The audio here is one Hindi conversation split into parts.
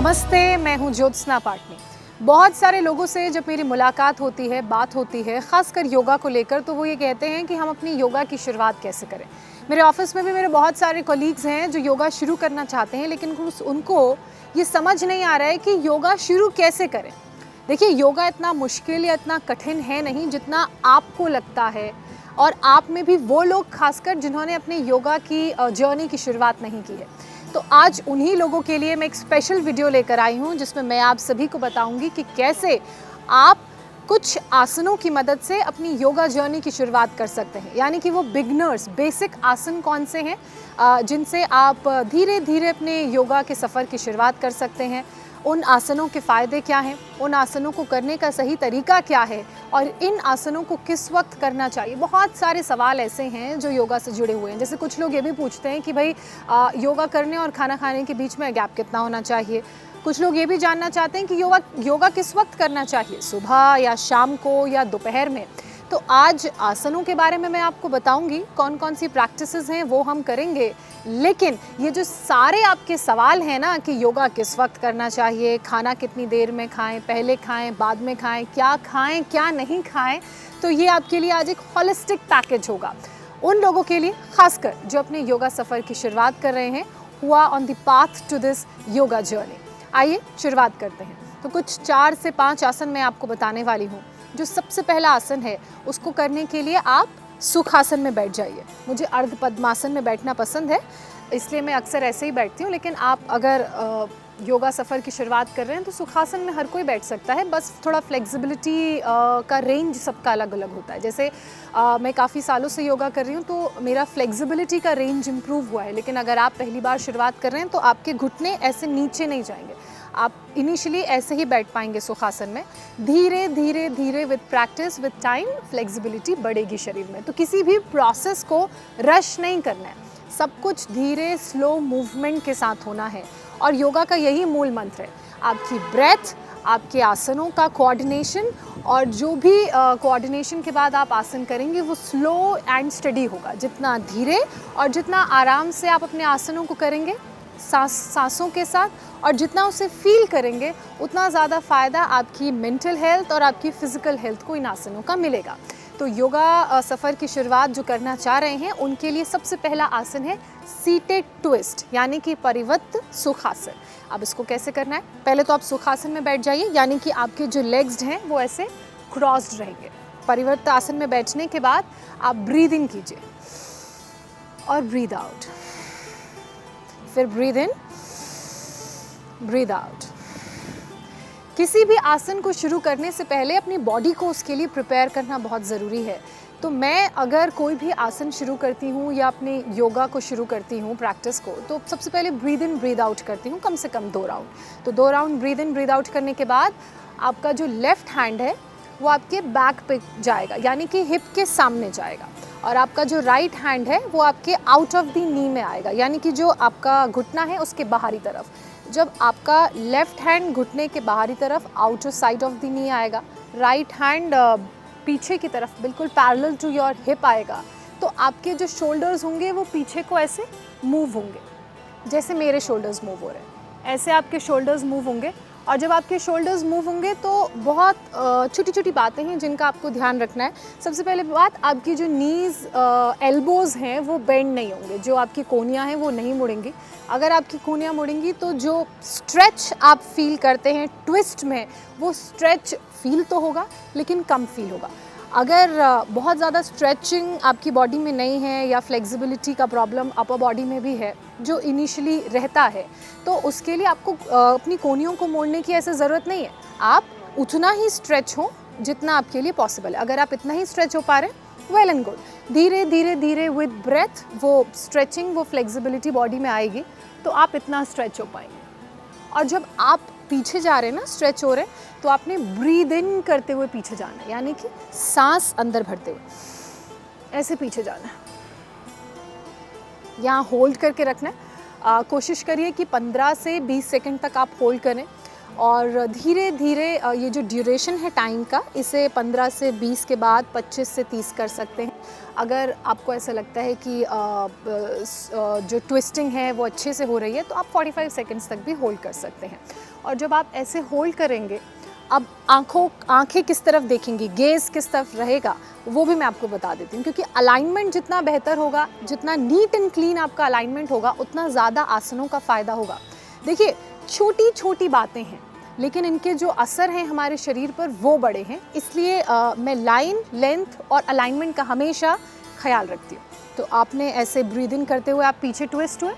नमस्ते, मैं हूँ ज्योत्सना पाटनी। बहुत सारे लोगों से जब मेरी मुलाकात होती है, बात होती है, ख़ासकर योगा को लेकर, तो वो ये कहते हैं कि हम अपनी योगा की शुरुआत कैसे करें। मेरे ऑफिस में भी मेरे बहुत सारे कलीग्स हैं जो योगा शुरू करना चाहते हैं, लेकिन उनको ये समझ नहीं आ रहा है कि योगा शुरू कैसे करें। देखिए, योगा इतना मुश्किल या इतना कठिन है नहीं जितना आपको लगता है, और आप में भी वो लोग खासकर जिन्होंने अपनी योगा की जर्नी की शुरुआत नहीं की है। तो आज उन्हीं लोगों के लिए मैं एक स्पेशल वीडियो लेकर आई हूँ, जिसमें मैं आप सभी को बताऊंगी कि कैसे आप कुछ आसनों की मदद से अपनी योगा जर्नी की शुरुआत कर सकते हैं। यानी कि वो बिगनर्स बेसिक आसन कौन से हैं जिनसे आप धीरे धीरे अपने योगा के सफ़र की शुरुआत कर सकते हैं, उन आसनों के फ़ायदे क्या हैं, उन आसनों को करने का सही तरीका क्या है, और इन आसनों को किस वक्त करना चाहिए। बहुत सारे सवाल ऐसे हैं जो योगा से जुड़े हुए हैं। जैसे कुछ लोग ये भी पूछते हैं कि भाई योगा करने और खाना खाने के बीच में गैप कितना होना चाहिए। कुछ लोग ये भी जानना चाहते हैं कि योगा किस वक्त करना चाहिए, सुबह या शाम को या दोपहर में। तो आज आसनों के बारे में मैं आपको बताऊंगी, कौन कौन सी प्रैक्टिसेस हैं वो हम करेंगे। लेकिन ये जो सारे आपके सवाल हैं ना कि योगा किस वक्त करना चाहिए, खाना कितनी देर में खाएं, पहले खाएं, बाद में खाएं, क्या नहीं खाएं, तो ये आपके लिए आज एक होलिस्टिक पैकेज होगा उन लोगों के लिए, खासकर जो अपने योगा सफ़र की शुरुआत कर रहे हैं, हुआ on the path to this yoga journey. आइए शुरुआत करते हैं। तो कुछ 4 से 5 आसन मैं आपको बताने वाली हूँ। जो सबसे पहला आसन है, उसको करने के लिए आप सुखासन में बैठ जाइए। मुझे अर्ध पद्मासन में बैठना पसंद है, इसलिए मैं अक्सर ऐसे ही बैठती हूँ। लेकिन आप अगर योगा सफ़र की शुरुआत कर रहे हैं तो सुखासन में हर कोई बैठ सकता है। बस थोड़ा फ्लेक्सिबिलिटी का रेंज सबका अलग अलग होता है। जैसे मैं काफ़ी सालों से योगा कर रही हूँ तो मेरा फ्लेक्सिबिलिटी का रेंज इम्प्रूव हुआ है। लेकिन अगर आप पहली बार शुरुआत कर रहे हैं तो आपके घुटने ऐसे नीचे नहीं जाएंगे, आप इनिशियली ऐसे ही बैठ पाएंगे सुखासन में। धीरे धीरे धीरे with practice, with time, flexibility बढ़ेगी शरीर में। तो किसी भी प्रोसेस को रश नहीं करना है, सब कुछ धीरे स्लो मूवमेंट के साथ होना है। और योगा का यही मूल मंत्र है, आपकी ब्रेथ, आपके आसनों का कोऑर्डिनेशन, और जो भी कोऑर्डिनेशन के बाद आप आसन करेंगे वो स्लो एंड स्टडी होगा। जितना धीरे और जितना आराम से आप अपने आसनों को करेंगे सांसों के साथ, और जितना उसे फील करेंगे, उतना ज़्यादा फ़ायदा आपकी मेंटल हेल्थ और आपकी फ़िज़िकल हेल्थ को इन आसनों का मिलेगा। तो योगा सफ़र की शुरुआत जो करना चाह रहे हैं उनके लिए सबसे पहला आसन है सीटेड ट्विस्ट, यानी कि परिवृत्त सुखासन। अब इसको कैसे करना है, पहले तो आप सुखासन में बैठ जाइए, यानी कि आपके जो लेग्स हैं वो ऐसे क्रॉस्ड रहेंगे। परिवृत्त आसन में बैठने के बाद आप ब्रीद इन कीजिए और ब्रीद आउट, फिर ब्रीद इन, ब्रीद आउट। किसी भी आसन को शुरू करने से पहले अपनी बॉडी को उसके लिए प्रिपेयर करना बहुत ज़रूरी है। तो मैं अगर कोई भी आसन शुरू करती हूँ या अपने योगा को शुरू करती हूँ प्रैक्टिस को, तो सबसे पहले ब्रीद इन ब्रीद आउट करती हूँ, कम से कम 2 राउंड। तो 2 round breathe in breathe out करने के बाद आपका जो लेफ़्ट हैंड है वो आपके बैक पे जाएगा, यानी कि हिप के सामने जाएगा, और आपका जो राइट हैंड है वो आपके आउट ऑफ द नी में आएगा, यानी कि जो आपका घुटना है उसके बाहरी तरफ। जब आपका लेफ़्ट हैंड घुटने के बाहरी तरफ outer side of the knee आएगा, राइट हैंड पीछे की तरफ बिल्कुल पैरेलल टू योर हिप आएगा, तो आपके जो शोल्डर्स होंगे वो पीछे को ऐसे मूव होंगे, जैसे मेरे शोल्डर्स मूव हो रहे हैं, ऐसे आपके शोल्डर्स मूव होंगे। और जब आपके शोल्डर्स मूव होंगे तो बहुत छोटी छोटी बातें हैं जिनका आपको ध्यान रखना है। सबसे पहले बात, आपकी जो नीज़ एल्बोज़ हैं वो बेंड नहीं होंगे, जो आपकी कोहनियाँ हैं वो नहीं मुड़ेंगी। अगर आपकी कोहनियाँ मुड़ेंगी तो जो स्ट्रेच आप फील करते हैं ट्विस्ट में, वो स्ट्रेच फील तो होगा लेकिन कम फील होगा। अगर बहुत ज़्यादा स्ट्रेचिंग आपकी बॉडी में नहीं है या फ्लेक्सिबिलिटी का प्रॉब्लम अपर बॉडी में भी है जो इनिशियली रहता है, तो उसके लिए आपको अपनी कोहनियों को मोड़ने की ऐसे ज़रूरत नहीं है। आप उतना ही स्ट्रेच हो जितना आपके लिए पॉसिबल है। अगर आप इतना ही स्ट्रेच हो पा रहे हैं, वेल एंड गुड। धीरे धीरे धीरे विद ब्रेथ वो स्ट्रेचिंग, वो फ्लेक्सिबिलिटी बॉडी में आएगी तो आप इतना स्ट्रेच हो पाएंगे। और जब आप पीछे जा रहे हैं ना, स्ट्रेच हो रहे हैं, तो आपने ब्रीद इन करते हुए पीछे जाना है, यानी कि सांस अंदर भरते हुए ऐसे पीछे जाना है। यहाँ होल्ड करके रखना है। कोशिश करिए कि 15 से 20 सेकंड तक आप होल्ड करें, और धीरे धीरे ये जो ड्यूरेशन है टाइम का, इसे 15 से 20 के बाद 25 से 30 कर सकते हैं। अगर आपको ऐसा लगता है कि जो ट्विस्टिंग है वो अच्छे से हो रही है तो आप 45 सेकंड्स तक भी होल्ड कर सकते हैं। और जब आप ऐसे होल्ड करेंगे, अब आंखें किस तरफ देखेंगी, गेज़ किस तरफ रहेगा, वो भी मैं आपको बता देती हूँ। क्योंकि अलाइनमेंट जितना बेहतर होगा, जितना नीट एंड क्लीन आपका अलाइनमेंट होगा, उतना ज़्यादा आसनों का फ़ायदा होगा। देखिए, छोटी छोटी बातें हैं लेकिन इनके जो असर हैं हमारे शरीर पर वो बड़े हैं, इसलिए मैं लाइन, लेंथ और अलाइनमेंट का हमेशा ख्याल रखती हूँ। तो आपने ऐसे ब्रीद इन करते हुए आप पीछे ट्विस्ट हुए,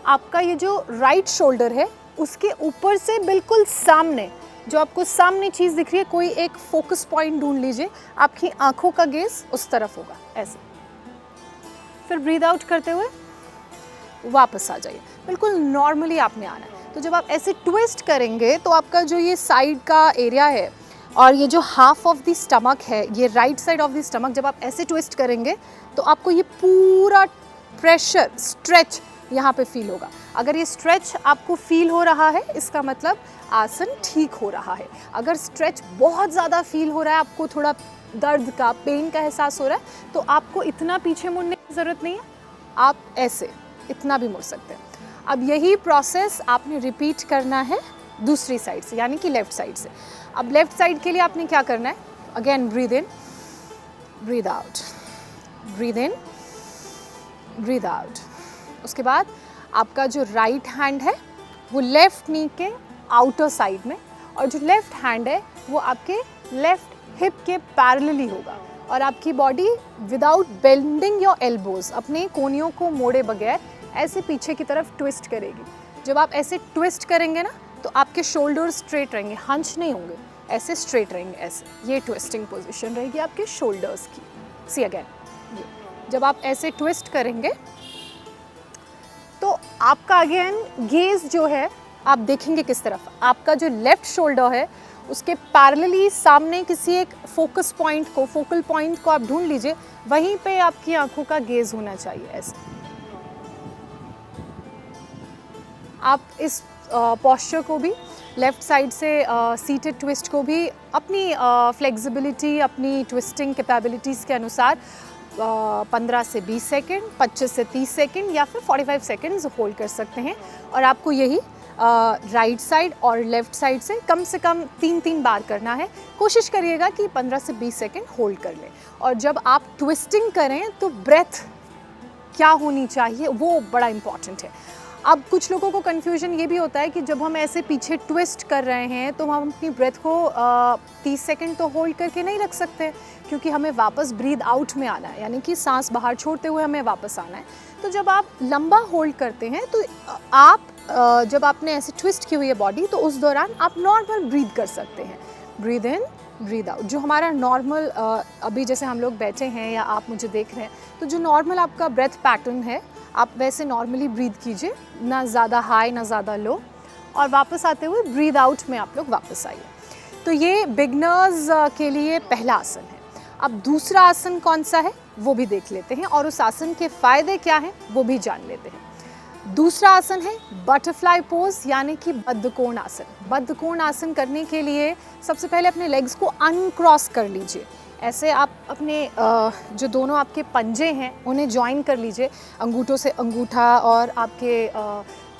आपका ये जो राइट शोल्डर है उसके ऊपर से बिल्कुल सामने, जो आपको सामने चीज़ दिख रही है, कोई एक फोकस पॉइंट ढूंढ लीजिए, आपकी आंखों का गेज उस तरफ होगा, ऐसे। फिर ब्रीद आउट करते हुए वापस आ जाइए, बिल्कुल नॉर्मली आपने आना है। तो जब आप ऐसे ट्विस्ट करेंगे तो आपका जो ये साइड का एरिया है और ये जो हाफ ऑफ द स्टमक है, ये right side of the stomach, जब आप ऐसे ट्विस्ट करेंगे तो आपको ये पूरा प्रेशर, स्ट्रेच यहाँ पे फील होगा। अगर ये स्ट्रेच आपको फील हो रहा है, इसका मतलब आसन ठीक हो रहा है। अगर स्ट्रेच बहुत ज़्यादा फील हो रहा है, आपको थोड़ा दर्द का, पेन का एहसास हो रहा है, तो आपको इतना पीछे मुड़ने की ज़रूरत नहीं है, आप ऐसे इतना भी मुड़ सकते हैं। अब यही प्रोसेस आपने रिपीट करना है दूसरी साइड से, यानी कि लेफ़्ट साइड से। अब लेफ़्ट साइड के लिए आपने क्या करना है, again breathe in, breathe out, breathe in, breathe out. उसके बाद आपका जो राइट हैंड है वो लेफ़्ट नी के आउटर साइड में, और जो लेफ़्ट हैंड है वो आपके लेफ़्ट हिप के पैरेलली होगा, और आपकी body without bending your elbows, अपने कोहनियों को मोड़े बगैर ऐसे पीछे की तरफ ट्विस्ट करेगी। जब आप ऐसे ट्विस्ट करेंगे ना तो आपके शोल्डर स्ट्रेट रहेंगे, हंच नहीं होंगे, ऐसे स्ट्रेट रहेंगे, ऐसे। ये ट्विस्टिंग पोजीशन रहेगी आपके शोल्डर्स की। सी अगेन, ये जब आप ऐसे ट्विस्ट करेंगे तो आपका अगेन गेज जो है आप देखेंगे किस तरफ, आपका जो लेफ्ट शोल्डर है उसके पैरेलली सामने किसी एक फोकस पॉइंट को, फोकल पॉइंट को आप ढूंढ लीजिए, वहीं पे आपकी आंखों का गेज होना चाहिए, ऐसे। आप इस पॉस्चर को भी, लेफ़्ट साइड से सीटेड ट्विस्ट को भी अपनी फ्लेक्सिबिलिटी, अपनी ट्विस्टिंग कैपेबिलिटीज़ के अनुसार 15 से 20 सेकंड, 25 से 30 सेकंड या फिर 45 सेकंड्स होल्ड कर सकते हैं। और आपको यही राइट साइड और लेफ़्ट साइड से कम 3 बार करना है। कोशिश करिएगा कि 15 से 20 सेकंड होल्ड कर लें। और जब आप ट्विस्टिंग करें तो ब्रेथ क्या होनी चाहिए वो बड़ा इम्पॉर्टेंट है। अब कुछ लोगों को कन्फ्यूजन ये भी होता है कि जब हम ऐसे पीछे ट्विस्ट कर रहे हैं तो हम अपनी ब्रेथ को 30 सेकंड तो होल्ड करके नहीं रख सकते, क्योंकि हमें वापस ब्रीद आउट में आना है, यानी कि सांस बाहर छोड़ते हुए हमें वापस आना है। तो जब आप लंबा होल्ड करते हैं तो आप जब आपने ऐसे ट्विस्ट की हुई है बॉडी, तो उस दौरान आप नॉर्मल ब्रीद कर सकते हैं, ब्रीद इन, ब्रीद आउट। जो हमारा नॉर्मल अभी जैसे हम लोग बैठे हैं या आप मुझे देख रहे हैं, तो जो नॉर्मल आपका ब्रेथ पैटर्न है आप वैसे नॉर्मली ब्रीद कीजिए, ना ज़्यादा हाई ना ज़्यादा लो, और वापस आते हुए ब्रीद आउट में आप लोग वापस आइए। तो ये बिगनर्स के लिए पहला आसन है। अब दूसरा आसन कौन सा है वो भी देख लेते हैं, और उस आसन के फ़ायदे क्या हैं वो भी जान लेते हैं। दूसरा आसन है बटरफ्लाई पोज, यानी कि बद्धकोण आसन। बद्धकोण आसन करने के लिए सबसे पहले अपने लेग्स को अनक्रॉस कर लीजिए। ऐसे आप अपने जो दोनों आपके पंजे हैं उन्हें जॉइन कर लीजिए, अंगूठों से अंगूठा और आपके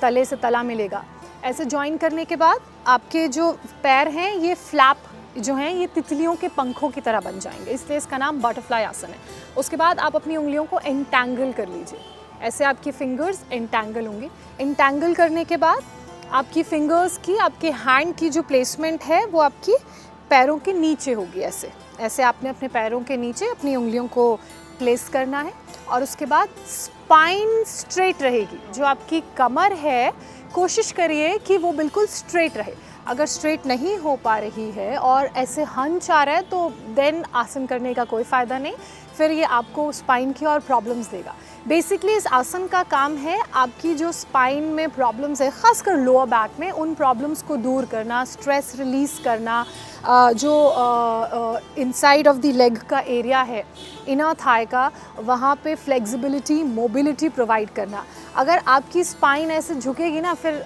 तले से तला मिलेगा। ऐसे जॉइन करने के बाद आपके जो पैर हैं ये फ्लैप जो हैं ये तितलियों के पंखों की तरह बन जाएंगे, इसलिए इसका नाम बटरफ्लाई आसन है। उसके बाद आप अपनी उंगलियों को एंटैंगल कर लीजिए, ऐसे आपकी फिंगर्स एंटैंगल होंगी। एंटैंगल करने के बाद आपकी फिंगर्स की, आपके हैंड की जो प्लेसमेंट है वो आपकी पैरों के नीचे होगी, ऐसे ऐसे आपने अपने पैरों के नीचे अपनी उंगलियों को प्लेस करना है। और उसके बाद स्पाइन स्ट्रेट रहेगी, जो आपकी कमर है कोशिश करिए कि वो बिल्कुल स्ट्रेट रहे। अगर स्ट्रेट नहीं हो पा रही है और ऐसे हंच आ रहा है तो देन आसन करने का कोई फ़ायदा नहीं, फिर ये आपको स्पाइन की और प्रॉब्लम्स देगा। बेसिकली इस आसन का काम है आपकी जो स्पाइन में प्रॉब्लम्स है, ख़ासकर लोअर बैक में, उन प्रॉब्लम्स को दूर करना, स्ट्रेस रिलीज़ करना, जो इनसाइड ऑफ द लेग का एरिया है, इनर थाई का, वहाँ पे फ्लेक्सिबिलिटी, मोबिलिटी प्रोवाइड करना। अगर आपकी स्पाइन ऐसे झुकेगी ना, फिर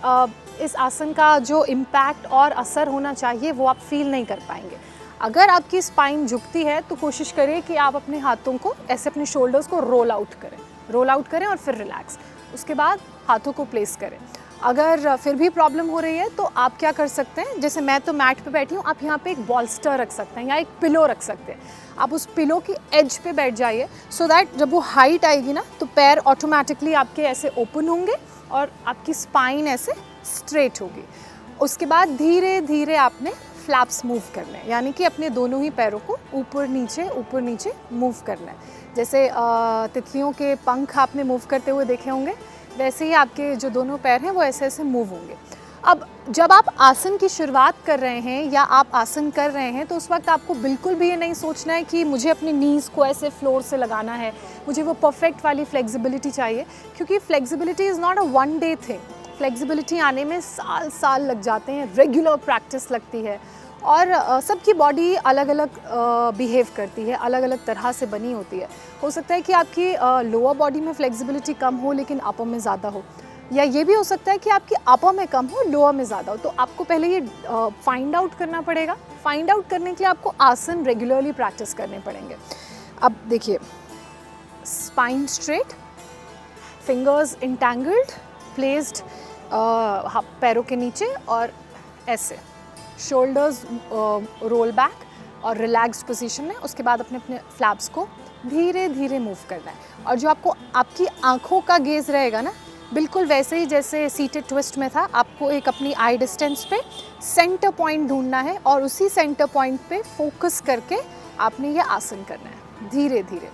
इस आसन का जो इम्पैक्ट और असर होना चाहिए वो आप फील नहीं कर पाएंगे। अगर आपकी स्पाइन झुकती है तो कोशिश करिए कि आप अपने हाथों को ऐसे अपने शोल्डर्स को रोल आउट करें और फिर रिलैक्स। उसके बाद हाथों को प्लेस करें अगर फिर भी प्रॉब्लम हो रही है तो आप क्या कर सकते हैं, जैसे मैं तो मैट पे बैठी हूँ, आप यहाँ पे एक बॉल्स्टर रख सकते हैं या एक पिलो रख सकते हैं। आप उस पिलो की एज पे बैठ जाइए, सो दैट जब वो हाइट आएगी ना तो पैर ऑटोमेटिकली आपके ऐसे ओपन होंगे और आपकी स्पाइन ऐसे स्ट्रेट होगी। उसके बाद धीरे धीरे आपने फ्लैप्स मूव करने हैं, यानी कि अपने दोनों ही पैरों को ऊपर नीचे मूव करना है। जैसे तितलियों के पंख आपने मूव करते हुए देखे होंगे, वैसे ही आपके जो दोनों पैर हैं वो ऐसे ऐसे मूव होंगे। अब जब आप आसन की शुरुआत कर रहे हैं या आप आसन कर रहे हैं तो उस वक्त आपको बिल्कुल भी ये नहीं सोचना है कि मुझे अपनी नीज़ को ऐसे फ्लोर से लगाना है, मुझे वो परफेक्ट वाली फ्लेक्सिबिलिटी चाहिए, क्योंकि flexibility is not a one day thing. Flexibility आने में साल लग जाते हैं, रेगुलर प्रैक्टिस लगती है और सबकी बॉडी अलग अलग बिहेव करती है, अलग अलग तरह से बनी होती है। हो सकता है कि आपकी लोअर बॉडी में फ्लेक्सिबिलिटी कम हो लेकिन अपर में ज़्यादा हो, या ये भी हो सकता है कि आपकी अपर में कम हो लोअर में ज़्यादा हो। तो आपको पहले ये फाइंड आउट करना पड़ेगा। फाइंड आउट करने के लिए आपको आसन रेगुलरली प्रैक्टिस करने पड़ेंगे। अब देखिए, spine straight, fingers entangled, placed पैरों के नीचे और ऐसे, शोल्डर्स रोल बैक और रिलैक्स्ड पोजीशन में। उसके बाद अपने अपने फ्लैप्स को धीरे धीरे मूव करना है और जो आपको आपकी आंखों का गेज रहेगा ना, बिल्कुल वैसे ही जैसे सीटेड ट्विस्ट में था, आपको एक अपनी आई डिस्टेंस पे सेंटर पॉइंट ढूंढना है और उसी सेंटर पॉइंट पे फोकस करके आपने ये आसन करना है धीरे धीरे।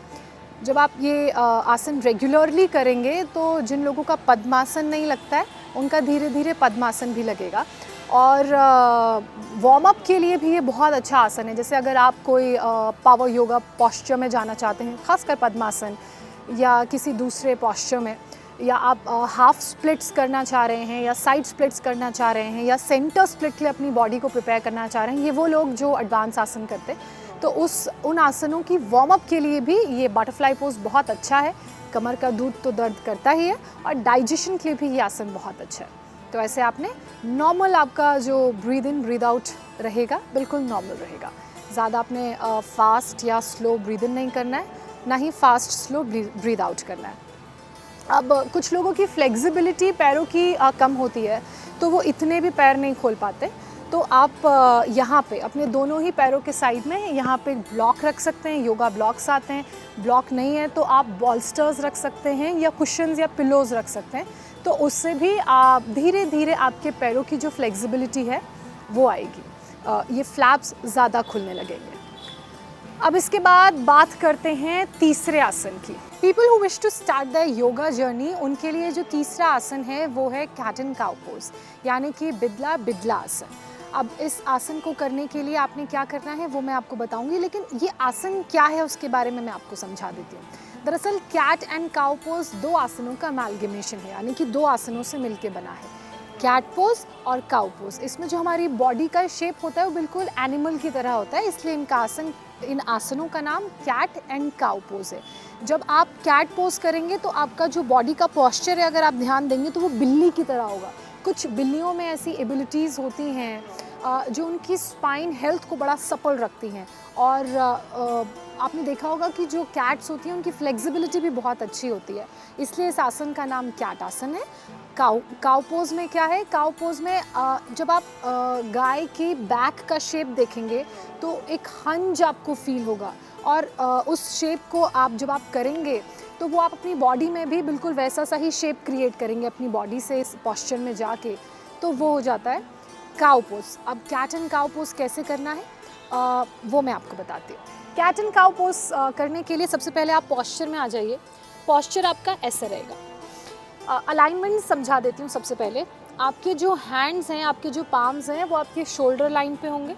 जब आप ये आसन रेगुलरली करेंगे तो जिन लोगों का पद्मासन नहीं लगता है उनका धीरे धीरे पद्मासन भी लगेगा। और वार्म अप के लिए भी ये बहुत अच्छा आसन है। जैसे अगर आप कोई पावर योगा पोस्चर में जाना चाहते हैं, खासकर पद्मासन या किसी दूसरे पोस्चर में, या आप हाफ स्प्लिट्स करना चाह रहे हैं या साइड स्प्लिट्स करना चाह रहे हैं या सेंटर स्प्लिट के लिए अपनी बॉडी को प्रिपेयर करना चाह रहे हैं, ये वो लोग जो एडवांस आसन करते हैं, तो उन आसनों की वार्म अप के लिए भी ये बटरफ्लाई पोज बहुत अच्छा है। कमर का दूध तो दर्द करता ही है और डाइजेशन के लिए भी ये आसन बहुत अच्छा है। तो ऐसे आपने नॉर्मल, आपका जो ब्रीद इन ब्रीद आउट रहेगा बिल्कुल नॉर्मल रहेगा। ज़्यादा आपने फास्ट या स्लो ब्रीद इन नहीं करना है, ना ही फास्ट स्लो ब्रीद आउट करना है। अब कुछ लोगों की फ्लेक्सिबिलिटी पैरों की कम होती है तो वो इतने भी पैर नहीं खोल पाते, तो आप यहाँ पे अपने दोनों ही पैरों के साइड में यहाँ पे ब्लॉक रख सकते हैं। योगा ब्लॉक्स आते हैं। ब्लॉक नहीं है तो आप बॉल्स्टर्स रख सकते हैं या कुशन्स या पिलोज रख सकते हैं, तो उससे भी आप धीरे धीरे आपके पैरों की जो फ्लेक्सिबिलिटी है वो आएगी, ये फ्लैप्स ज़्यादा खुलने लगेंगे। अब इसके बाद बात करते हैं तीसरे आसन की। People who wish to start the yoga journey, उनके लिए जो तीसरा आसन है वो है कैट एंड काउ पोज, यानी कि बिदला बिदला आसन। अब इस आसन को करने के लिए आपने क्या करना है वो मैं आपको बताऊंगी, लेकिन ये आसन क्या है उसके बारे में मैं आपको समझा देती हूँ। दरअसल कैट एंड काउ पोज दो आसनों का अमैलगमेशन है, यानी कि दो आसनों से मिलके बना है, कैट पोज और काउ पोज। इसमें जो हमारी बॉडी का शेप होता है वो बिल्कुल एनिमल की तरह होता है, इसलिए इन आसनों का नाम कैट एंड काउ पोज है। जब आप कैट पोज करेंगे तो आपका जो बॉडी का पोस्चर है, अगर आप ध्यान देंगे तो वो बिल्ली की तरह होगा। कुछ बिल्लियों में ऐसी एबिलिटीज़ होती हैं जो उनकी स्पाइन हेल्थ को बड़ा सपल रखती हैं, और आपने देखा होगा कि जो कैट्स होती हैं उनकी फ्लेक्सिबिलिटी भी बहुत अच्छी होती है, इसलिए इस आसन का नाम कैट आसन है। काउ पोज में क्या है, काउ पोज में जब आप गाय की बैक का शेप देखेंगे तो एक हंज आपको फील होगा, और उस शेप को आप जब आप करेंगे तो वो आप अपनी बॉडी में भी बिल्कुल वैसा सा ही शेप क्रिएट करेंगे अपनी बॉडी से इस पोस्चर में जाके, तो वो हो जाता है काउ पोज। अब कैट एंड काउ पोज कैसे करना है वो मैं आपको बताती हूँ। कैट एंड काउ पोज करने के लिए सबसे पहले आप पोस्चर में आ जाइए। पोस्चर आपका ऐसा रहेगा। अलाइनमेंट समझा देती हूँ। सबसे पहले आपके जो हैंड्स हैं, आपके जो पाम्स हैं वो आपके शोल्डर लाइन पे होंगे,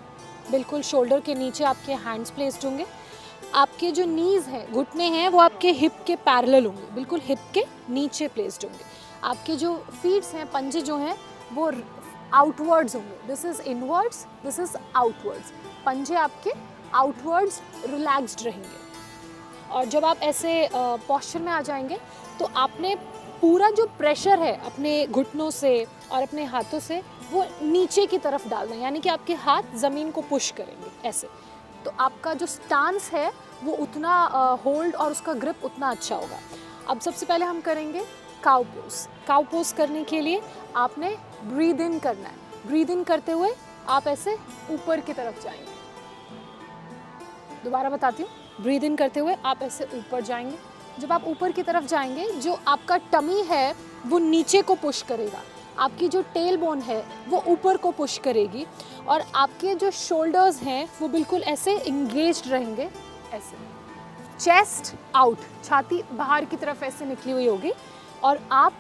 बिल्कुल शोल्डर के नीचे आपके हैंड्स प्लेस्ड होंगे। आपके जो नीज़ हैं, घुटने हैं, वो आपके हिप के पैरेलल होंगे, बिल्कुल हिप के नीचे प्लेस्ड होंगे। आपके जो फीट्स हैं, पंजे जो हैं वो आउटवर्ड्स होंगे, this is inwards, this is outwards. पंजे आपके आउटवर्ड्स रिलैक्स्ड रहेंगे। और जब आप ऐसे पोस्चर में आ जाएंगे तो आपने पूरा जो प्रेशर है अपने घुटनों से और अपने हाथों से वो नीचे की तरफ डालना है, यानी कि आपके हाथ ज़मीन को पुश करेंगे ऐसे, तो आपका जो स्टांस है वो उतना होल्ड और उसका ग्रिप उतना अच्छा होगा। अब सबसे पहले हम करेंगे काउ पोज। काउ पोज करने के लिए आपने ब्रीद इन करना है। ब्रीद इन करते हुए आप ऐसे ऊपर की तरफ जाएंगे। दोबारा बताती हूँ, ब्रीद इन करते हुए आप ऐसे ऊपर जाएंगे। जब आप ऊपर की तरफ जाएंगे, जो आपका टमी है वो नीचे को पुश करेगा, आपकी जो टेल बोन है वो ऊपर को पुश करेगी, और आपके जो शोल्डर्स हैं वो बिल्कुल ऐसे इंगेज्ड रहेंगे, ऐसे। चेस्ट आउट, छाती बाहर की तरफ ऐसे निकली हुई होगी, और आप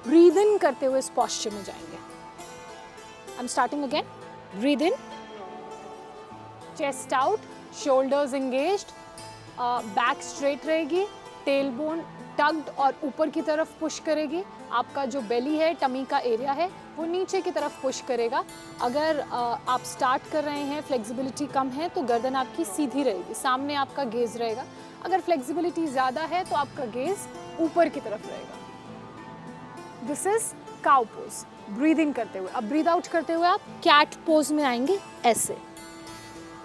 ब्रीद इन करते हुए इस पोस्चर में जाएंगे। I am starting again. Breathe in, chest out, shoulders engaged, back straight रहेगी, टेल बोन टग्ड और ऊपर की तरफ पुश करेगी। आपका जो बेली है, टमी का एरिया है, वो नीचे की तरफ पुश करेगा। अगर आप स्टार्ट कर रहे हैं, फ्लेक्सिबिलिटी कम है, तो गर्दन आपकी सीधी रहेगी, सामने आपका गेज रहेगा। अगर फ्लेक्सिबिलिटी ज़्यादा है तो आपका गेज ऊपर की तरफ रहेगा। This is cow pose, breathing करते हुए। अब ब्रीद आउट करते हुए आप कैट पोज में आएंगे, ऐसे।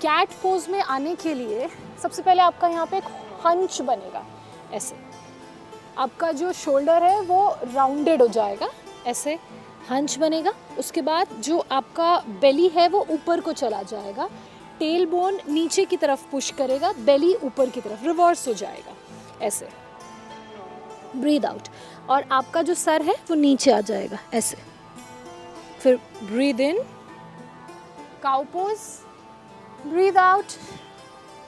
कैट पोज में आने के लिए सबसे पहले आपका यहाँ पे एक हंच बनेगा, ऐसे। आपका जो शोल्डर है वो राउंडेड हो जाएगा, ऐसे हंच बनेगा। उसके बाद जो आपका बेली है वो ऊपर को चला जाएगा, टेल बोन नीचे की तरफ पुश करेगा, बेली ऊपर की तरफ रिवर्स हो जाएगा, ऐसे। ब्रीद आउट, और आपका जो सर है वो नीचे आ जाएगा, ऐसे। फिर breathe in, cow pose, breathe out,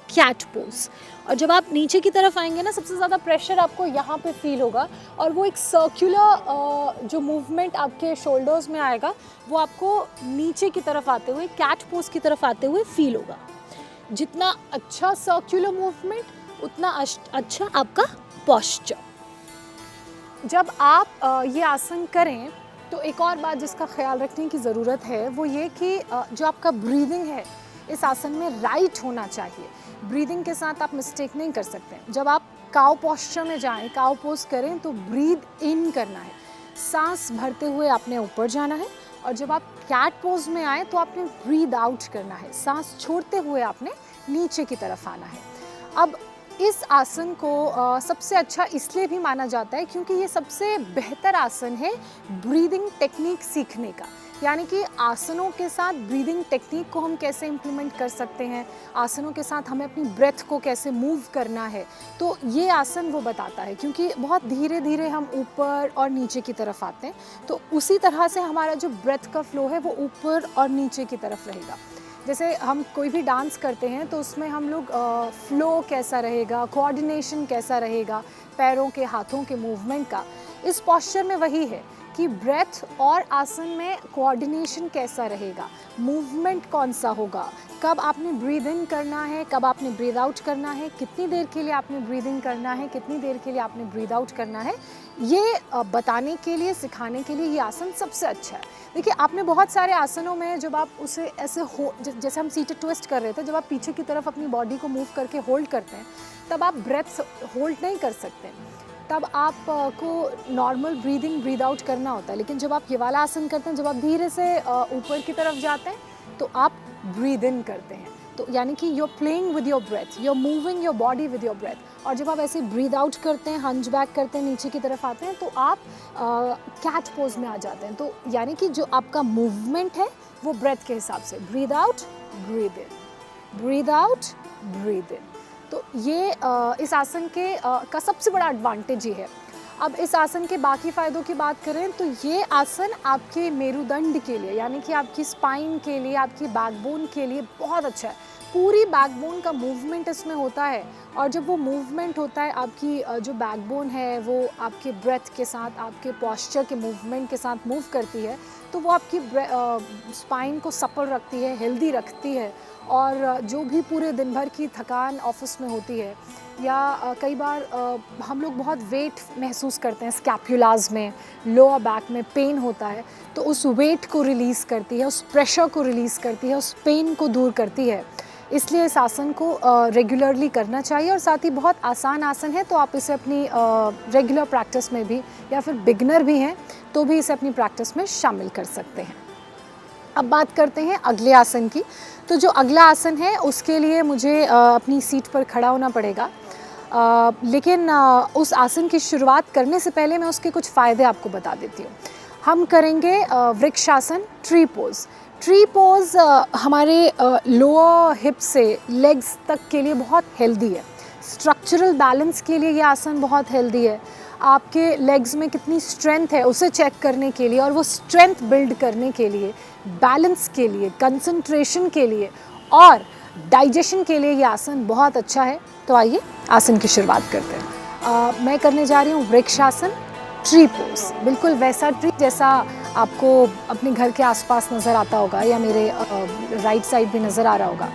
cat pose. और जब आप नीचे की तरफ आएंगे ना, सबसे ज़्यादा प्रेशर आपको यहाँ पे फील होगा, और वो एक सर्कुलर जो मूवमेंट आपके शोल्डर्स में आएगा वो आपको नीचे की तरफ आते हुए, कैट पोज की तरफ आते हुए फील होगा। जितना अच्छा सर्कुलर मूवमेंट उतना अच्छा आपका पोस्चर। जब आप ये आसन करें तो एक और बात जिसका ख्याल रखने की ज़रूरत है वो ये कि जो आपका ब्रीदिंग है इस आसन में राइट होना चाहिए। ब्रीदिंग के साथ आप मिस्टेक नहीं कर सकते। जब आप काउ पोस्चर में जाएं, काउ पोज करें, तो ब्रीद इन करना है, सांस भरते हुए आपने ऊपर जाना है। और जब आप कैट पोज में आए तो आपने ब्रीद आउट करना है, सांस छोड़ते हुए आपने नीचे की तरफ आना है। अब इस आसन को सबसे अच्छा इसलिए भी माना जाता है क्योंकि ये सबसे बेहतर आसन है ब्रीदिंग टेक्निक सीखने का। यानी कि आसनों के साथ ब्रीदिंग टेक्निक को हम कैसे इम्प्लीमेंट कर सकते हैं, आसनों के साथ हमें अपनी ब्रेथ को कैसे मूव करना है, तो ये आसन वो बताता है। क्योंकि बहुत धीरे धीरे हम ऊपर और नीचे की तरफ आते हैं, तो उसी तरह से हमारा जो ब्रेथ का फ्लो है वो ऊपर और नीचे की तरफ रहेगा। जैसे हम कोई भी डांस करते हैं तो उसमें हम लोग फ्लो कैसा रहेगा, कोऑर्डिनेशन कैसा रहेगा, पैरों के, हाथों के मूवमेंट का, इस पोस्चर में वही है कि ब्रेथ और आसन में कोऑर्डिनेशन कैसा रहेगा, मूवमेंट कौन सा होगा, कब आपने ब्रीद इन करना है, कब आपने ब्रीद आउट करना है, कितनी देर के लिए आपने ब्रीद इन करना है, कितनी देर के लिए आपने ब्रीद आउट करना है, ये बताने के लिए, सिखाने के लिए ये आसन सबसे अच्छा है। देखिए, आपने बहुत सारे आसनों में जब आप उसे ऐसे जैसे हम सीटेड ट्विस्ट कर रहे थे, जब आप पीछे की तरफ अपनी बॉडी को मूव करके होल्ड करते हैं तब आप ब्रेथ होल्ड नहीं कर सकते, तब आपको नॉर्मल ब्रीदिंग ब्रीद आउट करना होता है। लेकिन जब आप ये वाला आसन करते हैं, जब आप धीरे से ऊपर की तरफ जाते हैं तो आप ब्रीद इन करते हैं, तो यानी कि you are playing with your breath, you are moving your body with your breath. और जब आप ऐसे ब्रीद आउट करते हैं, हंच बैक करते हैं, नीचे की तरफ आते हैं, तो आप कैट पोज में आ जाते हैं। तो यानी कि जो आपका मूवमेंट है वो ब्रेथ के हिसाब से, breathe out, breathe in, breathe out, breathe in. तो ये इस आसन के का सबसे बड़ा एडवांटेज ये है। अब इस आसन के बाकी फ़ायदों की बात करें तो ये आसन आपके मेरुदंड के लिए, यानी कि आपकी स्पाइन के लिए, आपकी बैकबोन के लिए बहुत अच्छा है। पूरी बैकबोन का मूवमेंट इसमें होता है, और जब वो मूवमेंट होता है, आपकी जो बैकबोन है वो आपके ब्रेथ के साथ, आपके पोस्चर के मूवमेंट के साथ मूव करती है, तो वो आपकी स्पाइन को सपल रखती है, हेल्दी रखती है। और जो भी पूरे दिन भर की थकान ऑफिस में होती है, या कई बार हम लोग बहुत वेट महसूस करते हैं, स्कैपुलाज में, लोअर बैक में पेन होता है, तो उस वेट को रिलीज़ करती है, उस प्रेशर को रिलीज़ करती है, उस पेन को दूर करती है। इसलिए इस आसन को रेगुलरली करना चाहिए, और साथ ही बहुत आसान आसन है, तो आप इसे अपनी रेगुलर प्रैक्टिस में भी, या फिर बिगनर भी हैं तो भी इसे अपनी प्रैक्टिस में शामिल कर सकते हैं। अब बात करते हैं अगले आसन की। तो जो अगला आसन है उसके लिए मुझे अपनी सीट पर खड़ा होना पड़ेगा। लेकिन उस आसन की शुरुआत करने से पहले मैं उसके कुछ फ़ायदे आपको बता देती हूँ। हम करेंगे vrikshasana, tree pose. Tree pose हमारे लोअर हिप से लेग्स तक के लिए बहुत हेल्दी है। स्ट्रक्चरल बैलेंस के लिए ये आसन बहुत हेल्दी है। आपके लेग्स में कितनी स्ट्रेंथ है उसे चेक करने के लिए और वो स्ट्रेंथ बिल्ड करने के लिए, बैलेंस के लिए, कंसंट्रेशन के लिए और डाइजेशन के लिए ये आसन बहुत अच्छा है। तो आइए आसन की शुरुआत करते हैं। मैं करने जा रही हूँ वृक्षासन, ट्री पोज। बिल्कुल वैसा ट्री जैसा आपको अपने घर के आसपास नज़र आता होगा या मेरे राइट साइड भी नज़र आ रहा होगा।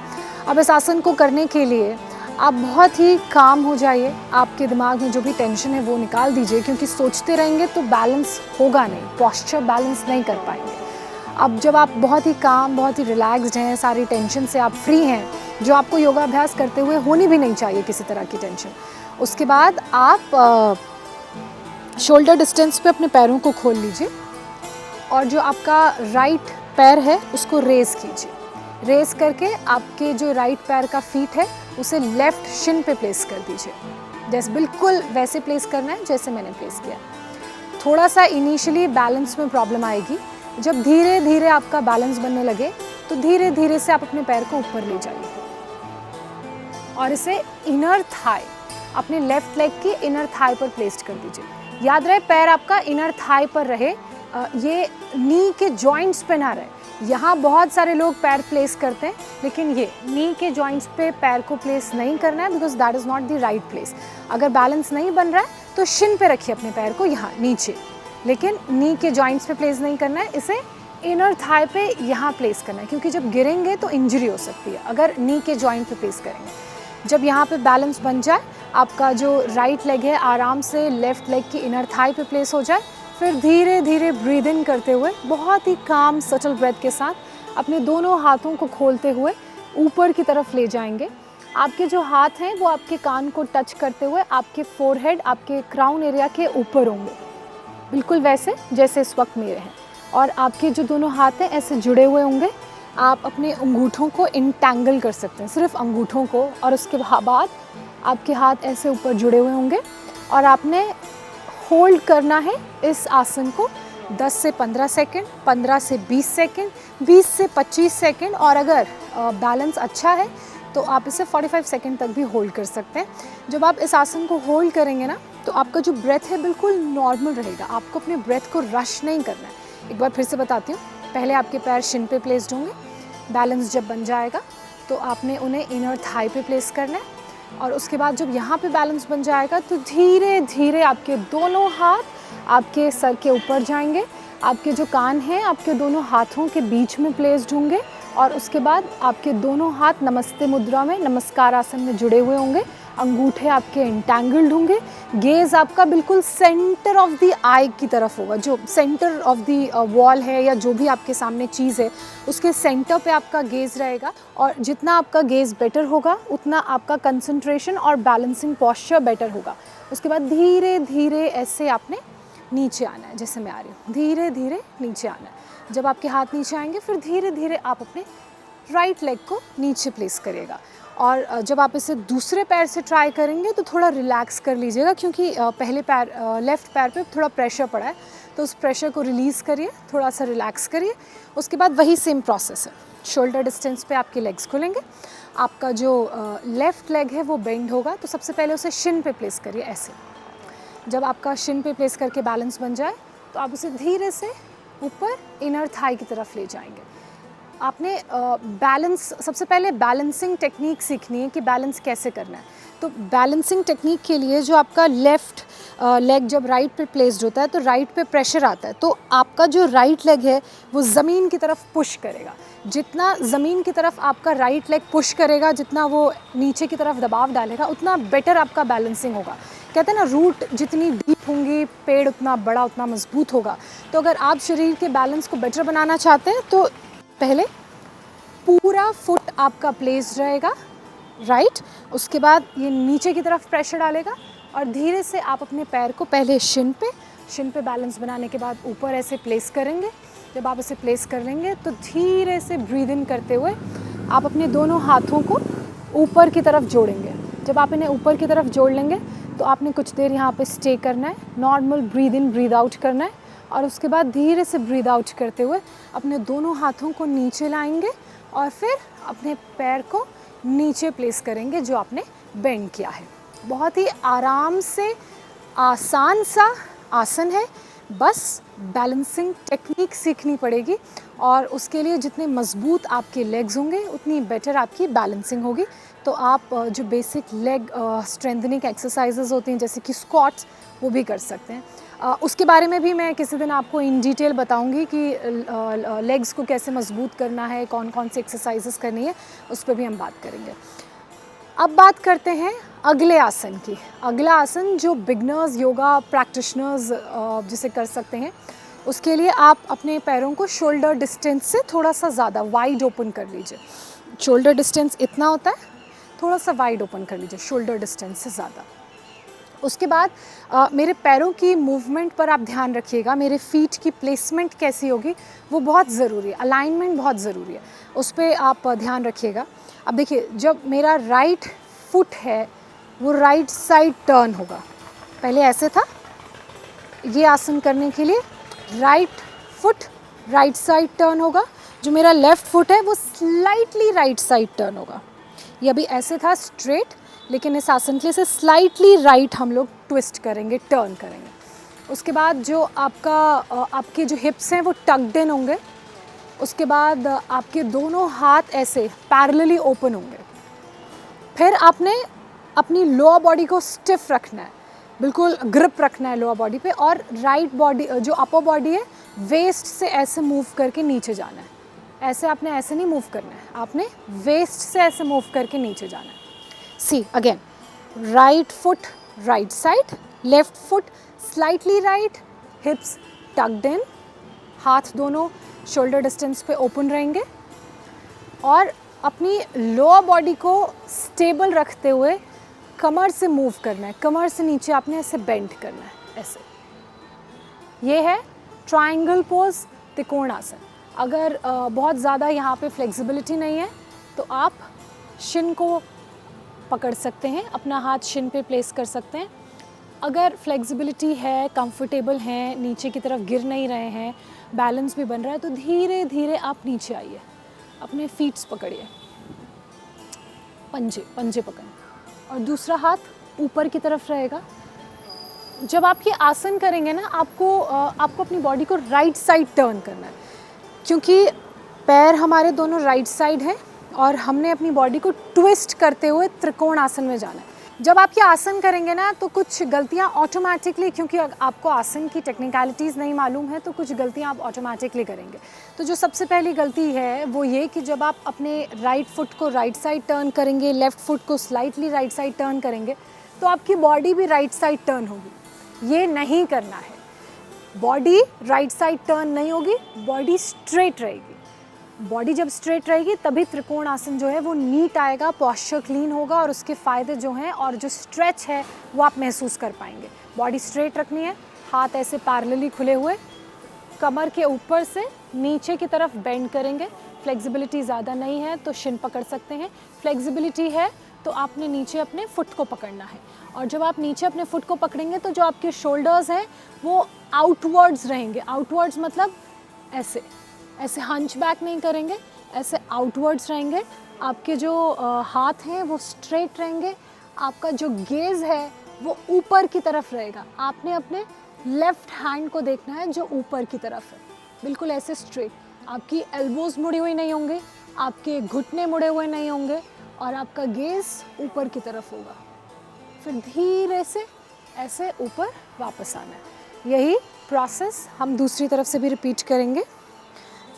अब इस आसन को करने के लिए आप बहुत ही काम हो जाइए। आपके दिमाग में जो भी टेंशन है वो निकाल दीजिए, क्योंकि सोचते रहेंगे तो बैलेंस होगा नहीं, पोस्चर बैलेंस नहीं कर पाएंगे। अब जब आप बहुत ही काम, बहुत ही रिलैक्स्ड हैं, सारी टेंशन से आप फ्री हैं, जो आपको योगाभ्यास करते हुए होनी भी नहीं चाहिए किसी तरह की टेंशन, उसके बाद आप शोल्डर डिस्टेंस पे अपने पैरों को खोल लीजिए और जो आपका राइट पैर है उसको रेज़ कीजिए। रेज़ करके आपके जो राइट पैर का फीट है उसे लेफ़्ट शिन पे प्लेस कर दीजिए। जैसे बिल्कुल वैसे प्लेस करना है जैसे मैंने प्लेस किया। थोड़ा सा इनिशियली बैलेंस में प्रॉब्लम आएगी। जब धीरे धीरे आपका बैलेंस बनने लगे तो धीरे धीरे से आप अपने पैर को ऊपर ले जाइए और इसे इनर थाई, अपने लेफ़्ट लेग की इनर थाई पर प्लेस कर दीजिए। याद रहे पैर आपका इनर थाई पर रहे, ये नी के जॉइंट्स पे ना रहे। यहाँ बहुत सारे लोग पैर प्लेस करते हैं, लेकिन ये नी के जॉइंट्स पे पैर को प्लेस नहीं करना है, because that is not the right place. अगर बैलेंस नहीं बन रहा है तो शिन पे रखिए अपने पैर को यहाँ नीचे, लेकिन नी के जॉइंट्स पे प्लेस नहीं करना है, इसे इनर थाई पे यहाँ प्लेस करना है, क्योंकि जब गिरेंगे तो इंजरी हो सकती है अगर नी के जॉइंट पे प्लेस करेंगे। जब यहाँ पे बैलेंस बन जाए, आपका जो राइट लेग है आराम से लेफ़्ट लेग की इनर थाई पे प्लेस हो जाए, फिर धीरे धीरे ब्रीद इन करते हुए बहुत ही काम सटल ब्रेथ के साथ अपने दोनों हाथों को खोलते हुए ऊपर की तरफ ले जाएंगे। आपके जो हाथ हैं वो आपके कान को टच करते हुए आपके फोरहेड, आपके क्राउन एरिया के ऊपर होंगे, बिल्कुल वैसे जैसे इस वक्त मेरे हैं। और आपके जो दोनों हाथ हैं ऐसे जुड़े हुए होंगे। आप अपने अंगूठों को इंटैंगल कर सकते हैं, सिर्फ अंगूठों को, और उसके बाद आपके हाथ ऐसे ऊपर जुड़े हुए होंगे और आपने होल्ड करना है इस आसन को 10 से 15 सेकंड, 15 से 20 सेकंड, 20 से 25 सेकंड, और अगर बैलेंस अच्छा है तो आप इसे 45 सेकंड तक भी होल्ड कर सकते हैं। जब आप इस आसन को होल्ड करेंगे ना तो आपका जो ब्रेथ है बिल्कुल नॉर्मल रहेगा। आपको अपने ब्रेथ को रश नहीं करना है। एक बार फिर से बताती हूँ। पहले आपके पैर शिन पे प्लेस्ड होंगे। बैलेंस जब बन जाएगा तो आपने उन्हें इनर थाई पे प्लेस करना है, और उसके बाद जब यहाँ पे बैलेंस बन जाएगा तो धीरे धीरे आपके दोनों हाथ आपके सर के ऊपर जाएंगे। आपके जो कान हैं आपके दोनों हाथों के बीच में प्लेस्ड होंगे, और उसके बाद आपके दोनों हाथ नमस्ते मुद्रा में, नमस्कार आसन में जुड़े हुए होंगे। अंगूठे आपके इंटैंगल्ड होंगे। गेज़ आपका बिल्कुल सेंटर ऑफ द आई की तरफ होगा, जो सेंटर ऑफ द वॉल है या जो भी आपके सामने चीज़ है उसके सेंटर पे आपका गेज़ रहेगा। और जितना आपका गेज़ बेटर होगा उतना आपका कंसंट्रेशन और बैलेंसिंग पोस्चर बेटर होगा। उसके बाद धीरे धीरे ऐसे आपने नीचे आना है, जैसे मैं आ रही हूँ, धीरे धीरे नीचे आना है। जब आपके हाथ नीचे आएंगे फिर धीरे धीरे आप अपने राइट लेग को नीचे प्लेस करिएगा। और जब आप इसे दूसरे पैर से ट्राई करेंगे तो थोड़ा रिलैक्स कर लीजिएगा, क्योंकि पहले पैर लेफ़्ट पैर पे थोड़ा प्रेशर पड़ा है, तो उस प्रेशर को रिलीज़ करिए, थोड़ा सा रिलैक्स करिए। उसके बाद वही सेम प्रोसेस है। शोल्डर डिस्टेंस पे आपके लेग्स खुलेंगे। आपका जो लेफ़्ट लेग है वो बेंड होगा, तो सबसे पहले उसे शिन पे प्लेस करिए ऐसे। जब आपका शिन पे प्लेस करके बैलेंस बन जाए तो आप उसे धीरे से ऊपर इनर थाई की तरफ ले जाएंगे। आपने बैलेंस, सबसे पहले बैलेंसिंग टेक्निक सीखनी है कि बैलेंस कैसे करना है। तो बैलेंसिंग टेक्निक के लिए जो आपका लेफ़्ट लेग जब राइट पे प्लेस्ड होता है तो राइट पे प्रेशर आता है, तो आपका जो राइट लेग है वो ज़मीन की तरफ पुश करेगा। जितना ज़मीन की तरफ आपका राइट लेग पुश करेगा, जितना वो नीचे की तरफ दबाव डालेगा, उतना बेटर आपका बैलेंसिंग होगा। कहते हैं ना, रूट जितनी डीप होंगी पेड़ उतना बड़ा, उतना मजबूत होगा। तो अगर आप शरीर के बैलेंस को बेटर बनाना चाहते हैं तो पहले पूरा फुट आपका प्लेस्ड रहेगा राइट, उसके बाद ये नीचे की तरफ प्रेशर डालेगा और धीरे से आप अपने पैर को पहले शिन पे बैलेंस बनाने के बाद ऊपर ऐसे प्लेस करेंगे। जब आप इसे प्लेस कर लेंगे तो धीरे से ब्रीद इन करते हुए आप अपने दोनों हाथों को ऊपर की तरफ जोड़ेंगे। जब आप इन्हें ऊपर की तरफ जोड़ लेंगे तो आपने कुछ देर यहाँ पे स्टे करना है, normal breathe in breathe out करना है और उसके बाद धीरे से ब्रीद आउट करते हुए अपने दोनों हाथों को नीचे लाएंगे और फिर अपने पैर को नीचे प्लेस करेंगे जो आपने बेंड किया है। बहुत ही आराम से आसान सा आसन है, बस बैलेंसिंग टेक्निक सीखनी पड़ेगी और उसके लिए जितने मज़बूत आपके लेग्स होंगे उतनी बेटर आपकी बैलेंसिंग होगी। तो आप जो बेसिक लेग स्ट्रेंथनिंग एक्सरसाइजेज होती हैं जैसे कि स्क्वाट्स वो भी कर सकते हैं। उसके बारे में भी मैं किसी दिन आपको इन डिटेल बताऊंगी कि लेग्स को कैसे मजबूत करना है, कौन कौन सी एक्सरसाइजेस करनी है, उस पर भी हम बात करेंगे। अब बात करते हैं अगले आसन की। अगला आसन जो बिगनर्स योगा प्रैक्टिशनर्स जिसे कर सकते हैं, उसके लिए आप अपने पैरों को शोल्डर डिस्टेंस से थोड़ा सा ज़्यादा वाइड ओपन कर लीजिए। शोल्डर डिस्टेंस इतना होता है, थोड़ा सा वाइड ओपन कर लीजिए शोल्डर डिस्टेंस से ज़्यादा। उसके बाद मेरे पैरों की मूवमेंट पर आप ध्यान रखिएगा, मेरे फीट की प्लेसमेंट कैसी होगी वो बहुत ज़रूरी है, अलाइनमेंट बहुत ज़रूरी है, उस पर आप ध्यान रखिएगा। अब देखिए, जब मेरा राइट फुट है वो राइट साइड टर्न होगा। पहले ऐसे था, ये आसन करने के लिए right foot right side turn होगा, जो मेरा लेफ़्ट फुट है वो स्लाइटली राइट साइड टर्न होगा। ये अभी ऐसे था स्ट्रेट, लेकिन इस आसन के लिए से स्लाइटली राइट हम लोग ट्विस्ट करेंगे, टर्न करेंगे। उसके बाद जो आपके जो हिप्स हैं वो टक्ड इन होंगे। उसके बाद आपके दोनों हाथ ऐसे पैरेलली ओपन होंगे। फिर आपने अपनी लोअर बॉडी को स्टिफ रखना है, बिल्कुल ग्रिप रखना है लोअर बॉडी पे, और राइट बॉडी जो अपर बॉडी है वेस्ट से ऐसे मूव करके नीचे जाना है। ऐसे आपने ऐसे नहीं मूव करना है, आपने वेस्ट से ऐसे मूव करके नीचे जाना है। See again, right foot right side, left foot slightly right, hips tucked in, हाथ दोनों शोल्डर डिस्टेंस पे ओपन रहेंगे और अपनी लोअर बॉडी को स्टेबल रखते हुए कमर से मूव करना है, कमर से नीचे आपने ऐसे बेंड करना है, ऐसे। ये है ट्रायंगल पोज, त्रिकोण आसन। अगर बहुत ज़्यादा यहाँ पे फ्लेक्सिबिलिटी नहीं है तो आप शिन को पकड़ सकते हैं, अपना हाथ शिन पे प्लेस कर सकते हैं। अगर फ्लेक्सिबिलिटी है, कंफर्टेबल हैं, नीचे की तरफ गिर नहीं रहे हैं, बैलेंस भी बन रहा है, तो धीरे धीरे आप नीचे आइए, अपने फीट्स पकड़िए, पंजे पकड़ें और दूसरा हाथ ऊपर की तरफ रहेगा। जब आप ये आसन करेंगे ना, आपको अपनी बॉडी को राइट साइड टर्न करना है, क्योंकि पैर हमारे दोनों राइट साइड हैं और हमने अपनी बॉडी को ट्विस्ट करते हुए त्रिकोण आसन में जाना है। जब आप ये आसन करेंगे ना तो कुछ गलतियाँ ऑटोमेटिकली, क्योंकि आपको आसन की टेक्निकलिटीज़ नहीं मालूम है, तो कुछ गलतियाँ आप ऑटोमेटिकली करेंगे। तो जो सबसे पहली गलती है वो ये कि जब आप अपने राइट फुट को राइट साइड टर्न करेंगे, लेफ़्ट फुट को स्लाइटली राइट साइड टर्न करेंगे, तो आपकी बॉडी भी राइट साइड टर्न होगी। ये नहीं करना है, बॉडी राइट साइड टर्न नहीं होगी, बॉडी स्ट्रेट रहेगी। बॉडी जब स्ट्रेट रहेगी तभी त्रिकोण आसन जो है वो नीट आएगा, पॉस्चर क्लीन होगा और उसके फ़ायदे जो हैं और जो स्ट्रेच है वो आप महसूस कर पाएंगे। बॉडी स्ट्रेट रखनी है, हाथ ऐसे पैरेलली खुले हुए, कमर के ऊपर से नीचे की तरफ बेंड करेंगे। फ्लेक्सिबिलिटी ज़्यादा नहीं है तो शिन पकड़ सकते हैं, फ्लेक्सिबिलिटी है तो आपने नीचे अपने फुट को पकड़ना है। और जब आप नीचे अपने फुट को पकड़ेंगे तो जो आपके शोल्डर्स हैं वो आउटवर्ड्स रहेंगे। आउटवर्ड्स मतलब ऐसे ऐसे हंच बैक नहीं करेंगे, ऐसे आउटवर्ड्स रहेंगे। आपके जो हाथ हैं वो स्ट्रेट रहेंगे, आपका जो गेज़ है वो ऊपर की तरफ रहेगा। आपने अपने लेफ़्ट हैंड को देखना है जो ऊपर की तरफ है, बिल्कुल ऐसे स्ट्रेट। आपकी एल्बोज़ मुड़ी हुई नहीं होंगे, आपके घुटने मुड़े हुए नहीं होंगे और आपका गेज़ ऊपर की तरफ होगा। फिर धीरे से ऐसे ऊपर वापस आना है। यही प्रोसेस हम दूसरी तरफ से भी रिपीट करेंगे।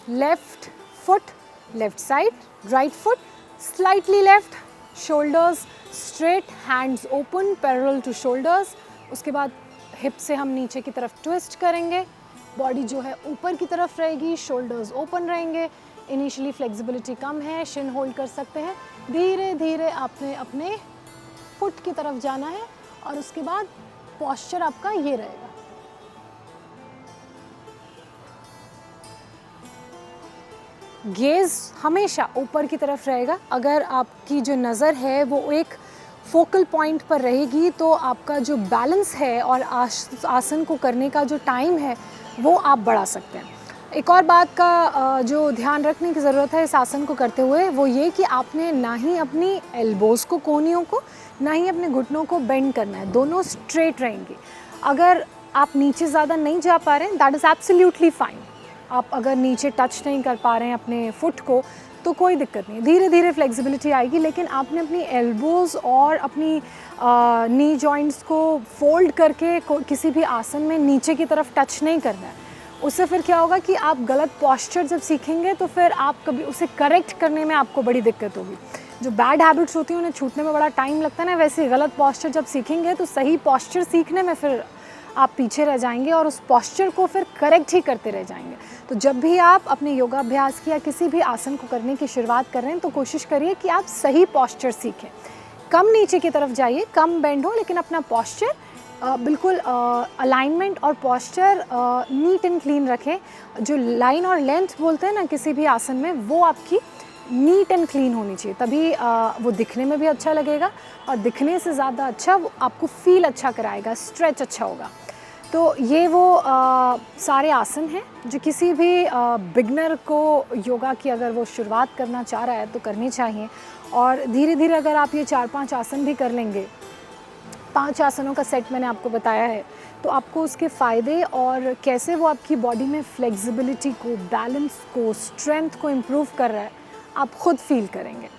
Left foot left side, right foot slightly left, shoulders straight, hands open parallel to shoulders. उसके बाद हिप से हम नीचे की तरफ ट्विस्ट करेंगे, बॉडी जो है ऊपर की तरफ रहेगी, शोल्डर्स ओपन रहेंगे। इनिशियली फ्लेक्सिबिलिटी कम है, शिन होल्ड कर सकते हैं। धीरे धीरे आपने अपने फुट की तरफ जाना है और उसके बाद पॉस्चर आपका ये रहेगा। गेज़ हमेशा ऊपर की तरफ रहेगा। अगर आपकी जो नज़र है वो एक फोकल पॉइंट पर रहेगी तो आपका जो बैलेंस है और आसन को करने का जो टाइम है वो आप बढ़ा सकते हैं। एक और बात का जो ध्यान रखने की ज़रूरत है इस आसन को करते हुए वो ये कि आपने ना ही अपनी एल्बोज़ को, कोहनियों को, ना ही अपने घुटनों को बेंड करना है, दोनों स्ट्रेट रहेंगे। अगर आप नीचे ज़्यादा नहीं जा पा रहे हैं दैट इज़ एब्सोल्युटली फाइन। आप अगर नीचे टच नहीं कर पा रहे हैं अपने फुट को तो कोई दिक्कत नहीं है, धीरे धीरे फ्लेक्सिबिलिटी आएगी, लेकिन आपने अपनी एल्बोज़ और अपनी नी जॉइंट्स को फोल्ड करके किसी भी आसन में नीचे की तरफ टच नहीं करना है। उससे फिर क्या होगा कि आप गलत पॉस्चर जब सीखेंगे तो फिर आप कभी उसे करेक्ट करने में आपको बड़ी दिक्कत होगी। जो बैड हैबिट्स होती हैं उन्हें छूटने में बड़ा टाइम लगता है ना, वैसे गलत पॉस्चर जब सीखेंगे तो सही पॉस्चर सीखने में फिर आप पीछे रह जाएंगे और उस पॉस्चर को फिर करेक्ट ही करते रह जाएंगे। तो जब भी आप अपने योगाभ्यास की या किसी भी आसन को करने की शुरुआत कर रहे हैं तो कोशिश करिए कि आप सही पॉस्चर सीखें। कम नीचे की तरफ जाइए, कम बेंड हो, लेकिन अपना पॉस्चर बिल्कुल अलाइनमेंट और पॉस्चर नीट एंड क्लीन रखें। जो लाइन और लेंथ बोलते हैं ना किसी भी आसन में, वो आपकी नीट एंड क्लीन होनी चाहिए, तभी वो दिखने में भी अच्छा लगेगा और दिखने से ज़्यादा अच्छा वो आपको फील अच्छा कराएगा, स्ट्रेच अच्छा होगा। तो ये वो सारे आसन हैं जो किसी भी बिगनर को योगा की अगर वो शुरुआत करना चाह रहा है तो करनी चाहिए। और धीरे धीरे अगर आप ये 4-5 आसन भी कर लेंगे, 5 आसनों का सेट मैंने आपको बताया है, तो आपको उसके फ़ायदे और कैसे वो आपकी बॉडी में फ्लेक्सिबिलिटी को, बैलेंस को, स्ट्रेंथ को इम्प्रूव कर रहा है आप ख़ुद फील करेंगे।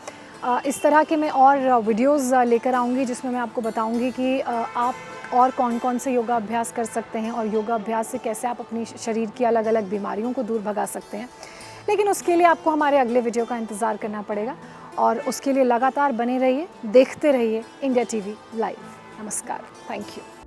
इस तरह के मैं और वीडियोज़ लेकर आऊँगी जिसमें मैं आपको बताऊँगी कि आप और कौन कौन से योगा अभ्यास कर सकते हैं और योगा अभ्यास से कैसे आप अपनी शरीर की अलग अलग बीमारियों को दूर भगा सकते हैं। लेकिन उसके लिए आपको हमारे अगले वीडियो का इंतज़ार करना पड़ेगा और उसके लिए लगातार बने रहिए, देखते रहिए इंडिया टीवी लाइव। नमस्कार, थैंक यू।